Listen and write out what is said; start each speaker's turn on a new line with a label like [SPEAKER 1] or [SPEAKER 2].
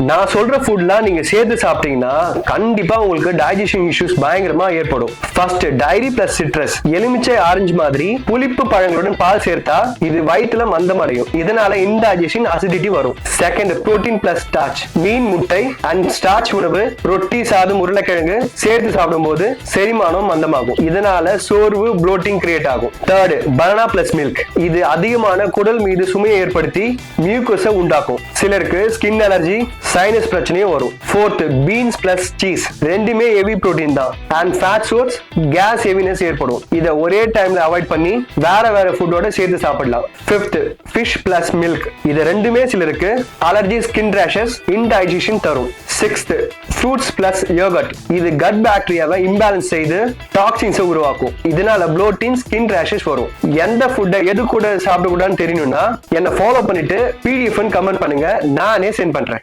[SPEAKER 1] நான் சொல்ற ஃபுட்லாம் நீங்க சேர்த்து சாப்பிட்டீங்கன்னா கண்டிப்பா உங்களுக்கு டைஜஷன் இஷ்யூஸ் பயங்கரமா ஏற்படும். First, dairy plus citrus. எலுமிச்சை ஆரஞ்சு மாதிரி புளிப்பு பழங்களுடன் பால் சேர்த்தா இது வயிற்றுல மந்தம் அடையும். இதனால இன்டைஜஷன் அசிடிட்டி வரும். Second, protein plus starch. மீன், முட்டை அண்ட் ஸ்டார்ச் உணவு, ரொட்டி, சாதம், உருளைக்கிழங்கு சேர்த்து சாப்பிடும்போது செரிமானம் மந்தமாகும். இதனால சோர்வு, ப்ளோட்டிங் கிரியேட் ஆகும். Third, banana plus milk. இது அதிகமான குடல் மீது சுமையை ஏற்படுத்தி மியூக்கஸை உண்டாக்கும். சிலருக்கு ஸ்கின் அலர்ஜி, சைனஸ் பிரச்சனையும் வரும். Fourth, beans plus cheese. ரெண்டுமே ஹெவி புரோட்டீன் தான் and fat source, gas heaviness ஏற்படும். இதை ஒரே டைம்ல அவாய்ட் பண்ணி வேற வேற ஃபுட்டோட சேர்த்து சாப்பிடலாம். Fifth, fish plus milk. இது ரெண்டுமே சிலருக்கு அலர்ஜி, ஸ்கின் ரேஷஸ், இன்டைஜஷன் தரும். Sixth, fruits plus yoghurt. இது கட் பாக்டீரியாவை இம்பேலன்ஸ் செய்து டாக்ஸின்ஸை உருவாக்கும். இதனால ப்ளோட்டின், ஸ்கின் ரேஷஸ் வரும். எந்த ஃபுட்டை எது கூட சாப்பிடக்கூடாதுன்னு தெரியணும்னா என்ன ஃபாலோ பண்ணிட்டு PDF கமெண்ட் பண்ணுங்க, நானே சென்ட் பண்றேன்.